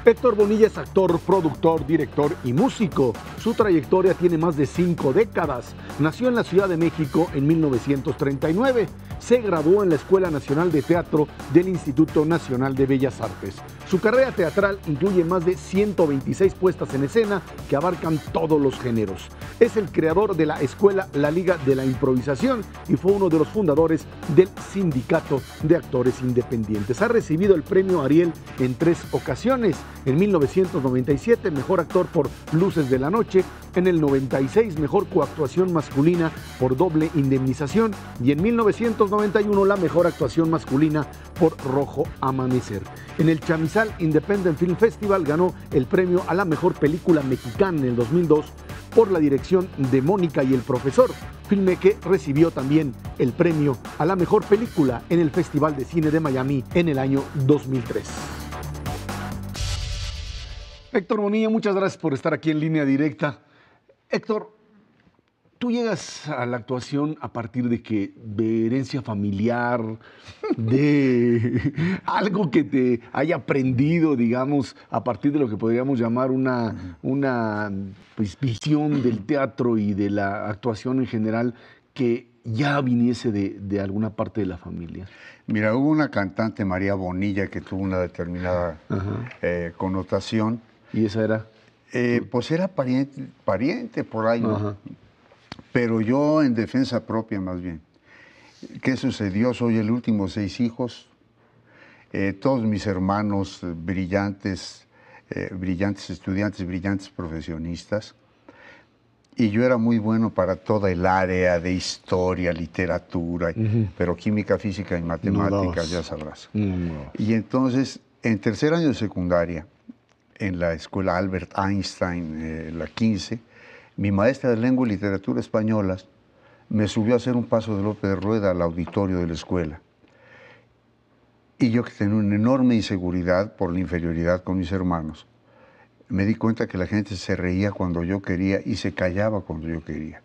Héctor Bonilla es actor, productor, director y músico. Su trayectoria tiene más de 5 décadas. Nació en la Ciudad de México en 1939. Se graduó en la Escuela Nacional de Teatro del Instituto Nacional de Bellas Artes. Su carrera teatral incluye más de 126 puestas en escena que abarcan todos los géneros. Es el creador de la escuela La Liga de la Improvisación y fue uno de los fundadores del Sindicato de Actores Independientes. Ha recibido el premio Ariel en 3 ocasiones. En 1997, mejor actor por Luces de la Noche. En el 96, mejor coactuación masculina por Doble Indemnización. Y en 1991, la mejor actuación masculina por Rojo Amanecer. En el Chamizal Independent Film Festival ganó el premio a la mejor película mexicana en el 2002 por la dirección de Mónica y el Profesor, filme que recibió también el premio a la mejor película en el Festival de Cine de Miami en el año 2003. Héctor Bonilla, muchas gracias por estar aquí en Línea Directa. Héctor, tú llegas a la actuación a partir de herencia familiar, de algo que te haya aprendido, digamos, a partir de lo que podríamos llamar una pues, visión del teatro y de la actuación en general que ya viniese de alguna parte de la familia. Mira, hubo una cantante, María Bonilla, que tuvo una determinada connotación. ¿Y esa era? Pues era pariente por ahí, ¿no? Pero yo en defensa propia más bien. ¿Qué sucedió? Soy el último de 6 hijos. Todos mis hermanos brillantes estudiantes, brillantes profesionistas. Y yo era muy bueno para toda el área de historia, literatura, pero química, física y matemáticas, ya sabrás. Y entonces, en tercer año de secundaria, en la escuela Albert Einstein, la 15, mi maestra de lengua y literatura españolas me subió a hacer un paso de Lope de Rueda al auditorio de la escuela. Y yo, que tenía una enorme inseguridad por la inferioridad con mis hermanos, me di cuenta que la gente se reía cuando yo quería y se callaba cuando yo quería.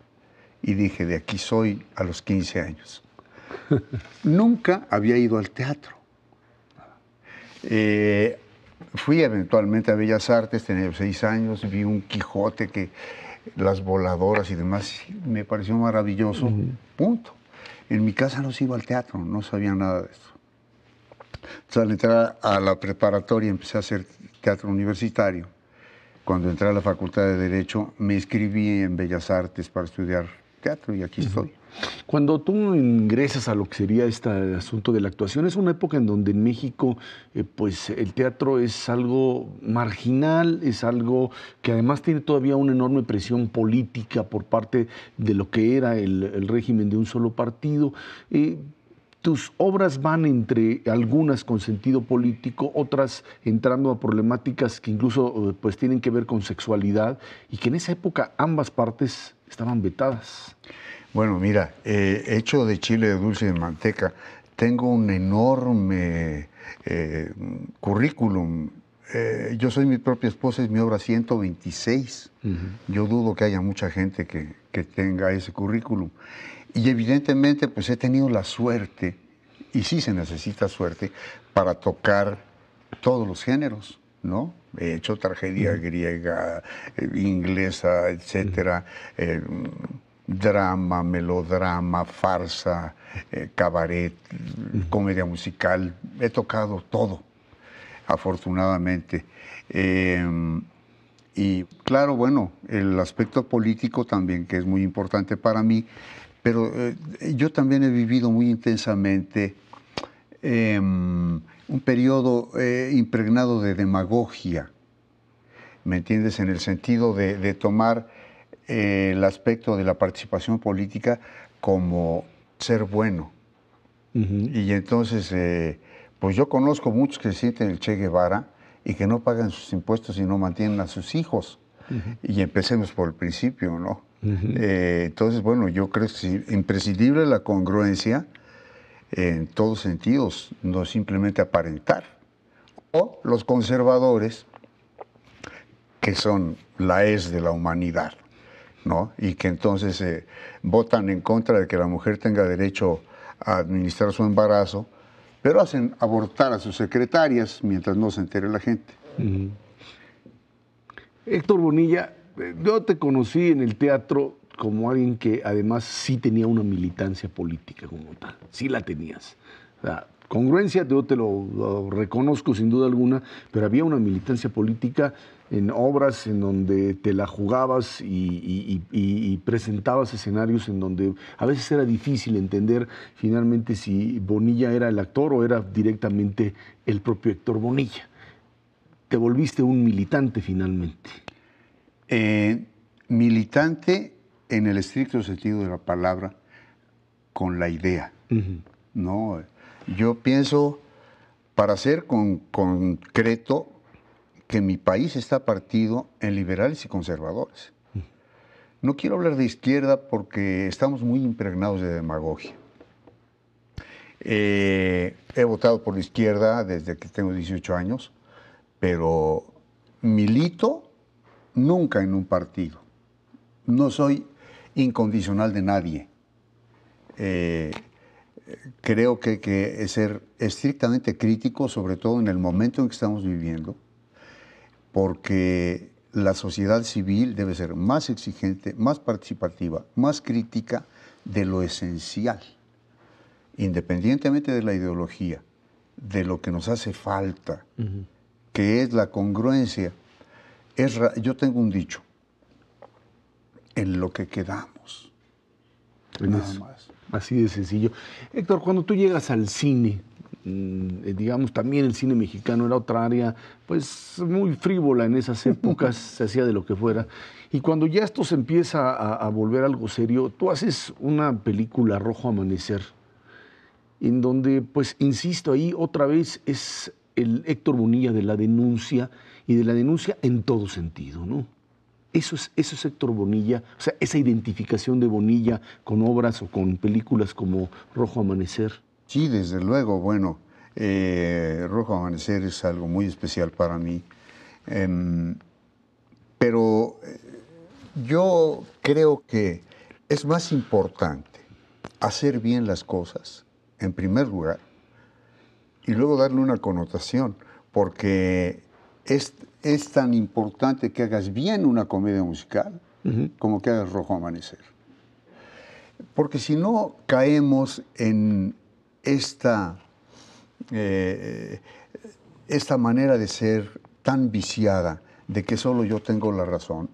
Y dije, de aquí soy a los 15 años. Nunca había ido al teatro. Fui eventualmente a Bellas Artes, tenía 6 años, vi un Quijote, las voladoras y demás, me pareció maravilloso, punto. En mi casa no se iba al teatro, no sabía nada de eso. Entonces, al entrar a la preparatoria empecé a hacer teatro universitario. Cuando entré a la Facultad de Derecho, me inscribí en Bellas Artes para estudiar teatro y aquí estoy. Cuando tú ingresas a lo que sería este asunto de la actuación, es una época en donde en México pues el teatro es algo marginal, es algo que además tiene todavía una enorme presión política por parte de lo que era el régimen de un solo partido. Tus obras van entre algunas con sentido político, otras entrando a problemáticas que incluso pues tienen que ver con sexualidad y que en esa época ambas partes estaban vetadas. Bueno, mira, hecho de chile de dulce y de manteca, tengo un enorme currículum. Yo soy mi propia esposa, es mi obra 126. Yo dudo que haya mucha gente que tenga ese currículum. Y evidentemente, pues he tenido la suerte, y sí se necesita suerte, para tocar todos los géneros, ¿no? He hecho tragedia griega, inglesa, etcétera, drama, melodrama, farsa, cabaret, comedia musical. He tocado todo, afortunadamente. Y claro, bueno, el aspecto político también, que es muy importante para mí, pero yo también he vivido muy intensamente un periodo impregnado de demagogia, ¿me entiendes? En el sentido de tomar el aspecto de la participación política como ser bueno. Y entonces, pues yo conozco muchos que se sienten el Che Guevara y que no pagan sus impuestos y no mantienen a sus hijos. Y empecemos por el principio, ¿no? Entonces, bueno, yo creo que es imprescindible la congruencia en todos sentidos, no simplemente aparentar. O los conservadores, que son la es de la humanidad, ¿no? Y que entonces votan en contra de que la mujer tenga derecho a administrar su embarazo, pero hacen abortar a sus secretarias mientras no se entere la gente. Héctor Bonilla, yo te conocí en el teatro como alguien que además sí tenía una militancia política como tal, sí la tenías. O sea, congruencia, yo te lo reconozco sin duda alguna, pero había una militancia política en obras en donde te la jugabas y presentabas escenarios en donde a veces era difícil entender finalmente si Bonilla era el actor o era directamente el propio Héctor Bonilla. Te volviste un militante finalmente. Militante en el estricto sentido de la palabra, con la idea. ¿No? Yo pienso, para ser concreto, que mi país está partido en liberales y conservadores. No quiero hablar de izquierda porque estamos muy impregnados de demagogia. He votado por la izquierda desde que tengo 18 años, pero milito nunca en un partido. No soy incondicional de nadie. Creo que hay que ser estrictamente crítico, sobre todo en el momento en que estamos viviendo, porque la sociedad civil debe ser más exigente, más participativa, más crítica de lo esencial, independientemente de la ideología, de lo que nos hace falta, que es la congruencia. Yo tengo un dicho, en lo que quedamos, nada más. Así de sencillo. Héctor, cuando tú llegas al cine, digamos, también el cine mexicano era otra área, pues, muy frívola en esas épocas, se hacía de lo que fuera. Y cuando ya esto se empieza a volver algo serio, tú haces una película, Rojo Amanecer, en donde, pues, insisto, ahí otra vez es el Héctor Bonilla de la denuncia, y de la denuncia en todo sentido, ¿no? Eso es Héctor Bonilla, o sea, esa identificación de Bonilla con obras o con películas como Rojo Amanecer. Sí, desde luego, bueno, Rojo Amanecer es algo muy especial para mí, pero yo creo que es más importante hacer bien las cosas, en primer lugar, y luego darle una connotación, porque es tan importante que hagas bien una comedia musical como que hagas Rojo Amanecer. Porque si no caemos en esta manera de ser tan viciada de que solo yo tengo la razón,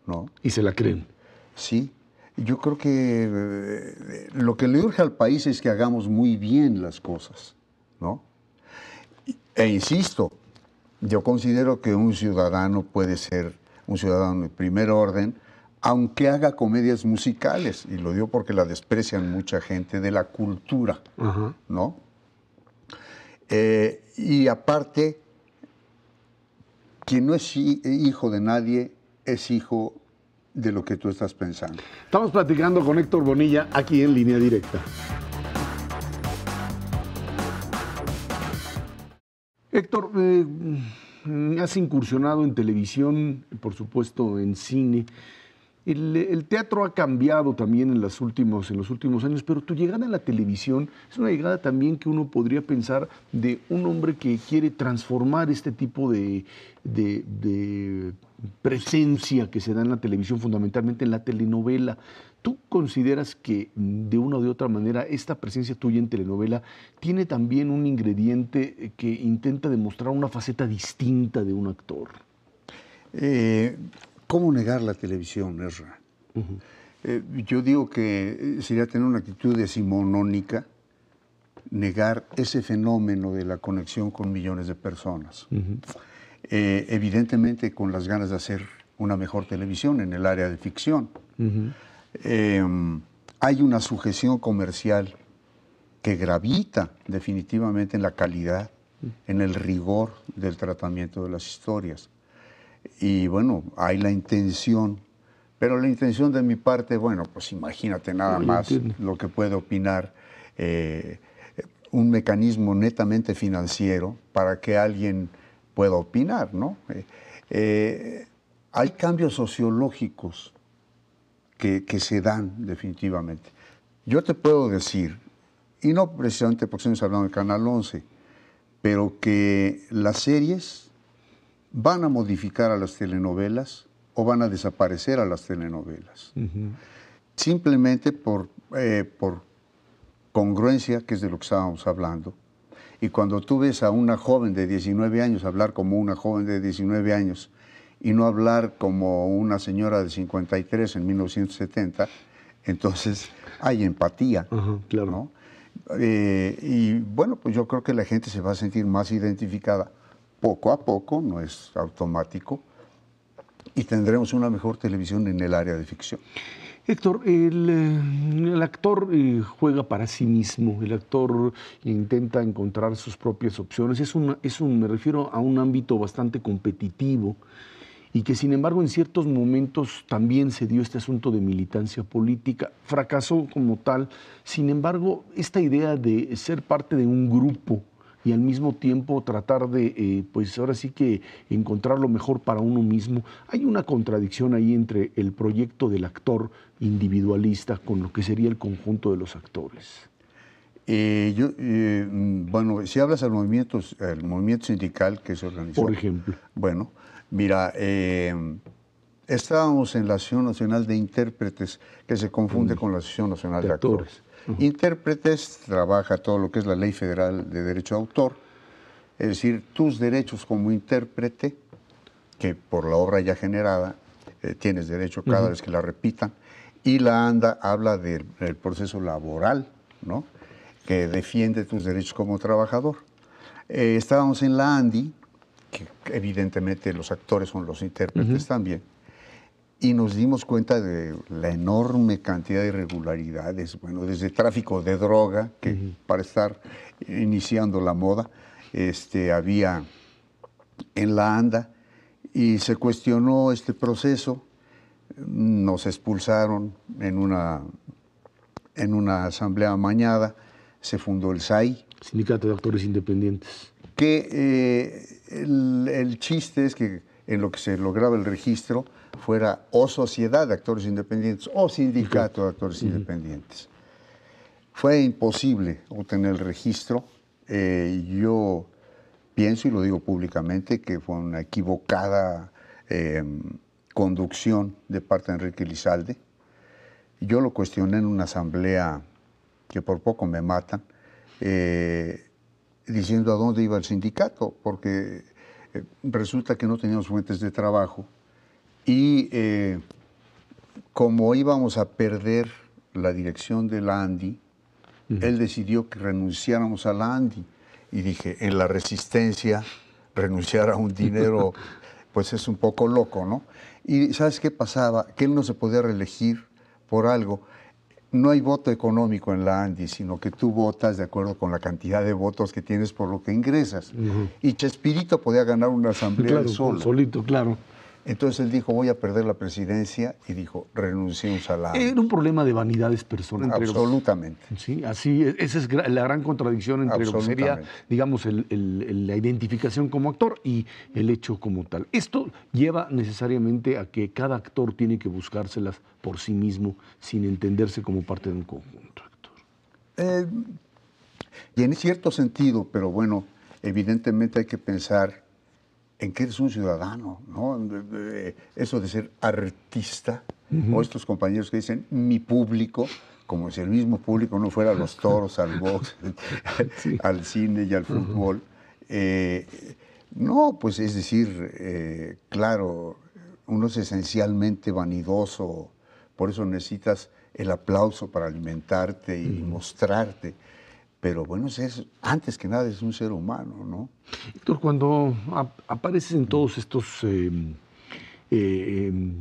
¿no? Y se la creen. Sí. Yo creo que lo que le urge al país es que hagamos muy bien las cosas, ¿no? E insisto, yo considero que un ciudadano puede ser un ciudadano de primer orden, aunque haga comedias musicales, y lo digo porque la desprecian mucha gente de la cultura, ¿no? Y aparte, quien no es hijo de nadie es hijo de lo que tú estás pensando. Estamos platicando con Héctor Bonilla aquí en Línea Directa. Héctor, has incursionado en televisión, por supuesto en cine. El teatro ha cambiado también en los últimos años, pero tu llegada a la televisión es una llegada también que uno podría pensar de un hombre que quiere transformar este tipo de presencia que se da en la televisión, fundamentalmente en la telenovela. ¿Tú consideras que de una o de otra manera esta presencia tuya en telenovela tiene también un ingrediente que intenta demostrar una faceta distinta de un actor? ¿Cómo negar la televisión, Ezra? Yo digo que sería tener una actitud decimonónica, negar ese fenómeno de la conexión con millones de personas. Evidentemente con las ganas de hacer una mejor televisión en el área de ficción. Hay una sujeción comercial que gravita definitivamente en la calidad, en el rigor del tratamiento de las historias. Y bueno, hay la intención, pero la intención de mi parte, bueno, pues imagínate nada más lo que puede opinar un mecanismo netamente financiero para que alguien pueda opinar, ¿no? Hay cambios sociológicos que se dan definitivamente. Yo te puedo decir, y no precisamente porque estamos hablando del Canal 11, pero que las series ¿van a modificar a las telenovelas o van a desaparecer a las telenovelas? Simplemente por congruencia, que es de lo que estábamos hablando. Y cuando tú ves a una joven de 19 años hablar como una joven de 19 años y no hablar como una señora de 53 en 1970, entonces hay empatía. Claro. ¿No? Y bueno, pues yo creo que la gente se va a sentir más identificada poco a poco, no es automático, y tendremos una mejor televisión en el área de ficción. Héctor, el actor juega para sí mismo, el actor intenta encontrar sus propias opciones, me refiero a un ámbito bastante competitivo y que sin embargo en ciertos momentos también se dio este asunto de militancia política, fracasó como tal, sin embargo esta idea de ser parte de un grupo y al mismo tiempo tratar de, pues ahora sí que encontrar lo mejor para uno mismo. Hay una contradicción ahí entre el proyecto del actor individualista con lo que sería el conjunto de los actores. Bueno, si hablas del movimiento sindical que se organizó. Por ejemplo. Bueno, mira, estábamos en la Asociación Nacional de Intérpretes, que se confunde con la Asociación Nacional de Actores. Intérpretes trabaja todo lo que es la Ley Federal de Derecho de Autor, es decir, tus derechos como intérprete, que por la obra ya generada tienes derecho cada vez que la repitan, y la ANDA habla del proceso laboral, ¿no? Que defiende tus derechos como trabajador. Estábamos en la ANDI, que evidentemente los actores son los intérpretes también, y nos dimos cuenta de la enorme cantidad de irregularidades, bueno, desde tráfico de droga, que para estar iniciando la moda, había en la ANDA, y se cuestionó este proceso, nos expulsaron en una asamblea amañada, se fundó el SAI. Sindicato de Actores Independientes. Que el chiste es que en lo que se lograba el registro fuera o Sociedad de Actores Independientes o Sindicato de Actores Independientes. Fue imposible obtener el registro. Yo pienso, y lo digo públicamente, que fue una equivocada conducción de parte de Enrique Lizalde. Yo lo cuestioné en una asamblea que por poco me matan, diciendo a dónde iba el sindicato, porque resulta que no teníamos fuentes de trabajo y como íbamos a perder la dirección de la ANDI, él decidió que renunciáramos a la ANDI. Y dije, en la resistencia, renunciar a un dinero, pues es un poco loco, ¿no? Y ¿sabes qué pasaba? Que él no se podía reelegir por algo. No hay voto económico en la ANDI, sino que tú votas de acuerdo con la cantidad de votos que tienes por lo que ingresas. Y Chespirito podía ganar una asamblea él solo. Solito, claro. Entonces él dijo, voy a perder la presidencia, y dijo, renunciemos a la ANDI. Era un problema de vanidades personales. Absolutamente. Sí, así, esa es la gran contradicción entre lo que sería, digamos, la identificación como actor y el hecho como tal. Esto lleva necesariamente a que cada actor tiene que buscárselas por sí mismo, sin entenderse como parte de un conjunto, Héctor. Y en cierto sentido, pero bueno, evidentemente hay que pensar en que eres un ciudadano, ¿no? Eso de ser artista, o estos compañeros que dicen mi público, como si el mismo público no fuera a los toros, al box, al cine y al fútbol. No, pues es decir, claro, uno es esencialmente vanidoso, por eso necesitas el aplauso para alimentarte y mostrarte. Pero bueno, antes que nada es un ser humano, ¿no? Héctor, cuando apareces en todos estos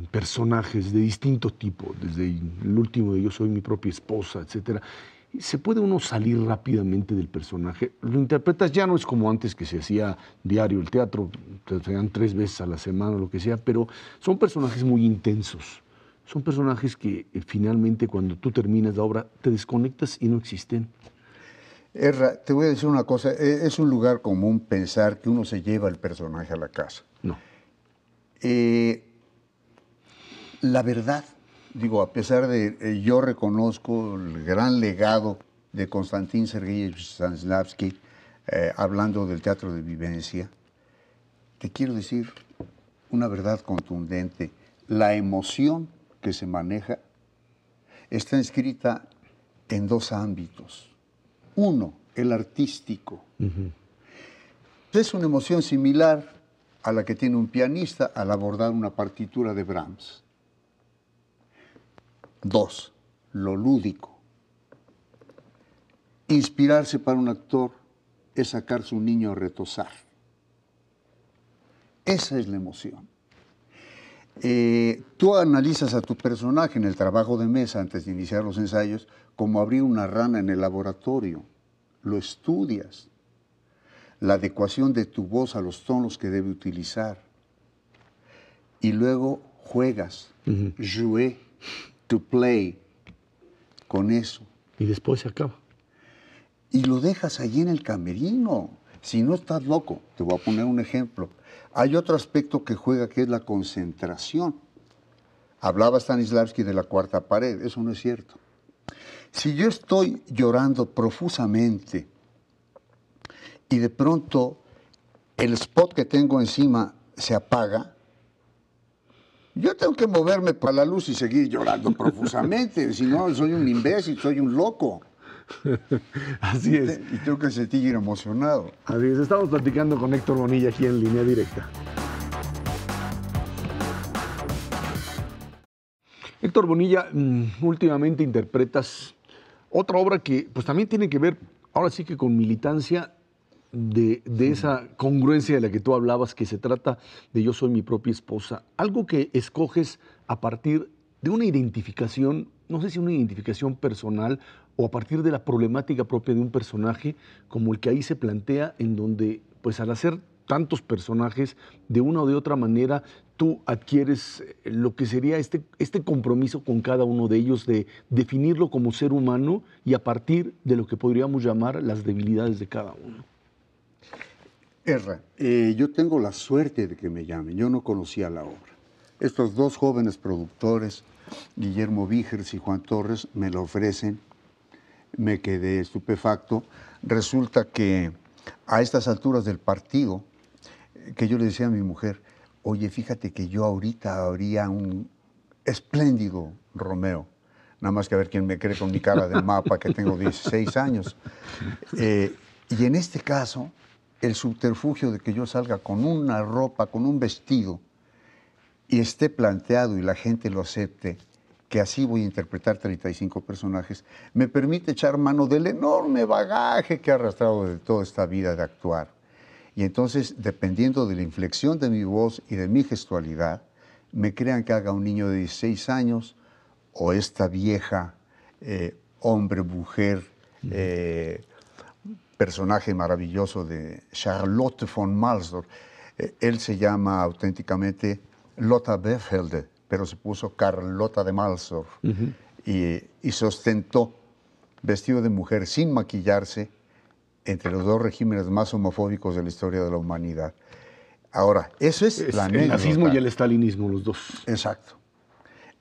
personajes de distinto tipo, desde el último de Yo soy mi propia esposa, etcétera, ¿se puede uno salir rápidamente del personaje? Lo interpretas, ya no es como antes que se hacía diario el teatro, te hacían 3 veces a la semana o lo que sea, pero son personajes muy intensos. Son personajes que finalmente cuando tú terminas la obra te desconectas y no existen. Erra, te voy a decir una cosa, es un lugar común pensar que uno se lleva el personaje a la casa. No. La verdad, digo, a pesar de, yo reconozco el gran legado de Konstantin Sergeyevich Stanislavski, hablando del teatro de vivencia, te quiero decir una verdad contundente. La emoción que se maneja está inscrita en dos ámbitos. Uno, el artístico. Es una emoción similar a la que tiene un pianista al abordar una partitura de Brahms. Dos, lo lúdico. Inspirarse para un actor es sacar su niño a retozar. Esa es la emoción. Tú analizas a tu personaje en el trabajo de mesa antes de iniciar los ensayos como abrir una rana en el laboratorio. Lo estudias. La adecuación de tu voz a los tonos que debe utilizar. Y luego juegas. Jouer, to play. Con eso. Y después se acaba. Y lo dejas allí en el camerino. Si no estás loco, te voy a poner un ejemplo. Hay otro aspecto que juega, que es la concentración. Hablaba Stanislavski de la cuarta pared, eso no es cierto. Si yo estoy llorando profusamente y de pronto el spot que tengo encima se apaga, yo tengo que moverme para la luz y seguir llorando profusamente. Si no, soy un imbécil, soy un loco. Así es. Y tengo que sentir emocionado. Así es. Estamos platicando con Héctor Bonilla aquí en Línea Directa. Héctor Bonilla, últimamente interpretas otra obra que pues también tiene que ver, ahora sí que con militancia de esa congruencia de la que tú hablabas, que se trata de Yo soy mi propia esposa. Algo que escoges a partir de una identificación, no sé si una identificación personal o a partir de la problemática propia de un personaje como el que ahí se plantea, en donde pues al hacer tantos personajes, de una o de otra manera, tú adquieres lo que sería este compromiso con cada uno de ellos, de definirlo como ser humano y a partir de lo que podríamos llamar las debilidades de cada uno. Erra, yo tengo la suerte de que me llamen. Yo no conocía la obra. Estos dos jóvenes productores, Guillermo Vígers y Juan Torres, me la ofrecen. Me quedé estupefacto. Resulta que a estas alturas del partido, que yo le decía a mi mujer, oye, fíjate que yo ahorita habría un espléndido Romeo, nada más que a ver quién me cree con mi cara de mapa, que tengo 16 años. Y en este caso, el subterfugio de que yo salga con una ropa, con un vestido, y esté planteado y la gente lo acepte, que así voy a interpretar 35 personajes, me permite echar mano del enorme bagaje que he arrastrado de toda esta vida de actuar. Y entonces, dependiendo de la inflexión de mi voz y de mi gestualidad, me crean que haga un niño de 16 años o esta vieja, hombre, mujer, personaje maravilloso de Charlotte von Malsdorf. Él se llama auténticamente Lotta Befelde, pero se puso Carlota de Malsdorf y se ostentó vestido de mujer sin maquillarse entre los dos regímenes más homofóbicos de la historia de la humanidad. Ahora, eso es la anécdota. El nazismo y el estalinismo, los dos. Exacto.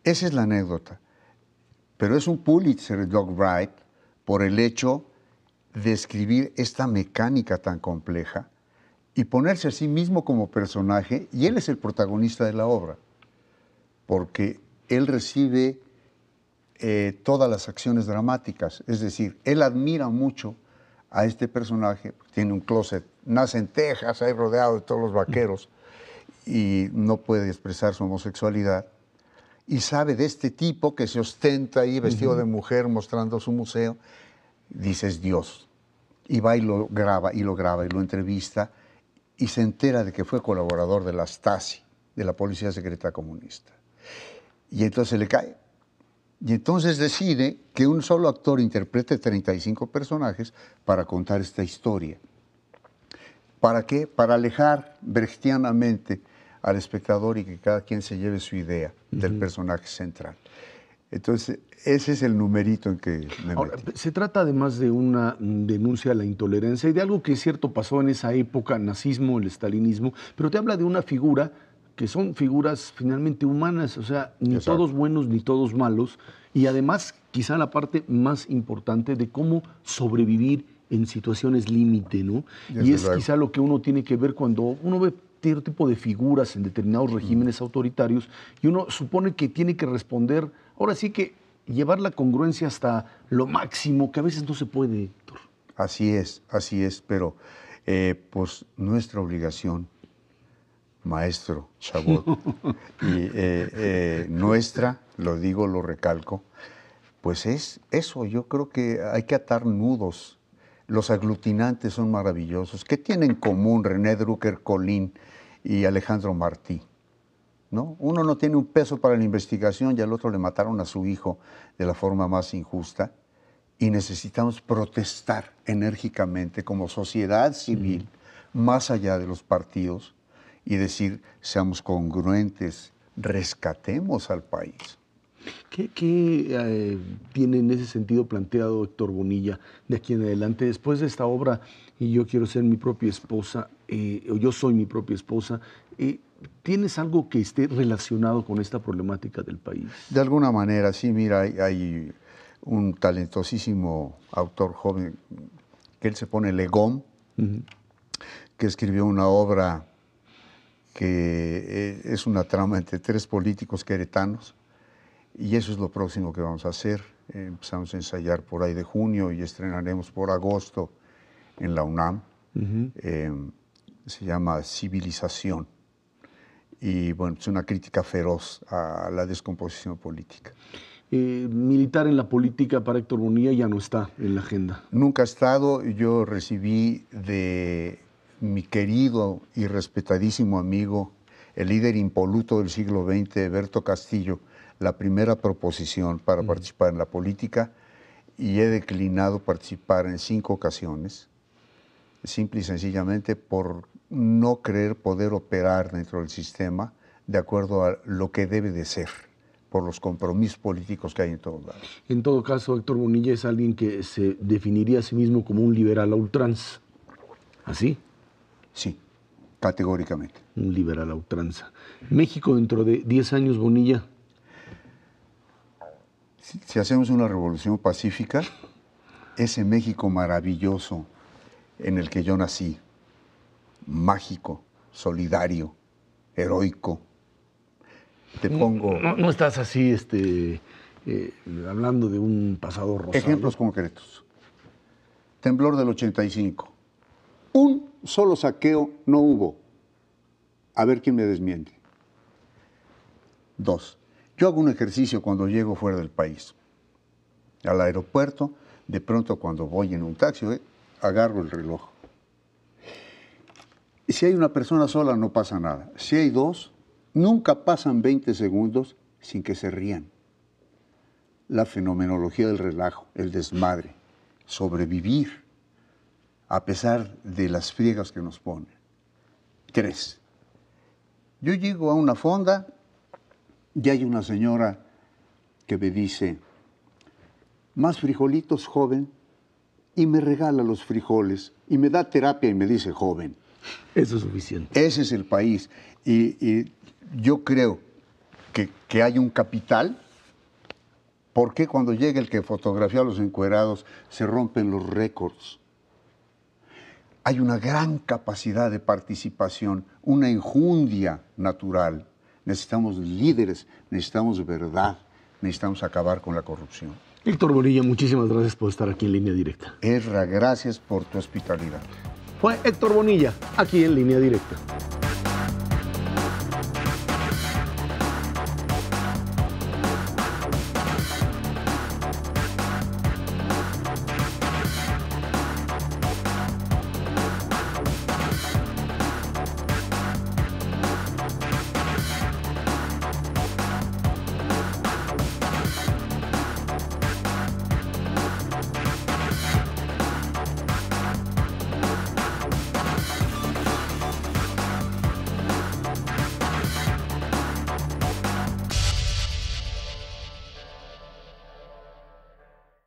Esa es la anécdota. Pero es un Pulitzer Doug Wright por el hecho de escribir esta mecánica tan compleja y ponerse a sí mismo como personaje, y él es el protagonista de la obra, porque él recibe todas las acciones dramáticas, es decir, él admira mucho a este personaje, tiene un closet, nace en Texas, ahí rodeado de todos los vaqueros, y no puede expresar su homosexualidad, y sabe de este tipo que se ostenta ahí vestido de mujer mostrando su museo, dices Dios, y va y lo graba, y lo entrevista, y se entera de que fue colaborador de la Stasi, de la Policía Secreta Comunista. Y entonces le cae. Y entonces decide que un solo actor interprete 35 personajes para contar esta historia. ¿Para qué? Para alejar brechtianamente al espectador y que cada quien se lleve su idea del personaje central. Entonces, ese es el numerito en que me Ahora, metí. se trata además de una denuncia a la intolerancia y de algo que es cierto pasó en esa época, nazismo, el estalinismo, pero te habla de una figura que son figuras finalmente humanas, o sea, ni Exacto. todos buenos ni todos malos, y además quizá la parte más importante de cómo sobrevivir en situaciones límite, ¿no? Desde Y es luego. quizá lo que uno tiene que ver cuando uno ve este tipo de figuras en determinados regímenes autoritarios y uno supone que tiene que responder, ahora sí que llevar la congruencia hasta lo máximo, que a veces no se puede, Héctor. Así es, pero pues nuestra obligación, maestro Chabot, y nuestra, lo digo, lo recalco, pues es eso. Yo creo que hay que atar nudos. Los aglutinantes son maravillosos. ¿Qué tienen en común René Drucker Colín y Alejandro Martí? ¿No? Uno no tiene un peso para la investigación y al otro le mataron a su hijo de la forma más injusta. Y necesitamos protestar enérgicamente como sociedad civil, más allá de los partidos, y decir, seamos congruentes, rescatemos al país. ¿Qué tiene en ese sentido planteado Héctor Bonilla de aquí en adelante? Después de esta obra, y yo quiero ser mi propia esposa, o yo soy mi propia esposa, ¿tienes algo que esté relacionado con esta problemática del país? De alguna manera, sí, mira, hay un talentosísimo autor joven, que él se pone Legón, que escribió una obra que es una trama entre tres políticos queretanos, y eso es lo próximo que vamos a hacer. Empezamos a ensayar por ahí de junio y estrenaremos por agosto en la UNAM. Se llama Civilización. Y bueno, es una crítica feroz a la descomposición política. Militar en la política para Héctor Bonilla ya no está en la agenda. Nunca ha estado. Yo recibí de mi querido y respetadísimo amigo, el líder impoluto del siglo XX, Berto Castillo, la primera proposición para participar en la política, y he declinado participar en 5 ocasiones, simple y sencillamente por no creer poder operar dentro del sistema de acuerdo a lo que debe de ser, por los compromisos políticos que hay en todos lados. En todo caso, Héctor Bonilla es alguien que se definiría a sí mismo como un liberal a ultranza. ¿Así? Sí, categóricamente. Un liberal a ultranza. México dentro de 10 años, Bonilla. Si hacemos una revolución pacífica, ese México maravilloso en el que yo nací, mágico, solidario, heroico, te pongo... No estás así hablando de un pasado rosado. Ejemplos concretos. Temblor del 85. Un solo saqueo no hubo. A ver quién me desmiente. 2. Yo hago un ejercicio cuando llego fuera del país. Al aeropuerto, de pronto cuando voy en un taxi, agarro el reloj. Y si hay una persona sola, no pasa nada. Si hay 2, nunca pasan 20 segundos sin que se rían. La fenomenología del relajo, el desmadre, sobrevivir a pesar de las friegas que nos ponen. 3. Yo llego a una fonda y hay una señora que me dice, más frijolitos, joven, y me regala los frijoles, y me da terapia y me dice, joven. Eso es suficiente. Ese es el país. Y yo creo que hay un capital. ¿Por qué cuando llega el que fotografía a los encuerados se rompen los récords? Hay una gran capacidad de participación, una enjundia natural. Necesitamos líderes, necesitamos verdad, necesitamos acabar con la corrupción. Héctor Bonilla, muchísimas gracias por estar aquí en Línea Directa. Ezra, gracias por tu hospitalidad. Fue Héctor Bonilla, aquí en Línea Directa.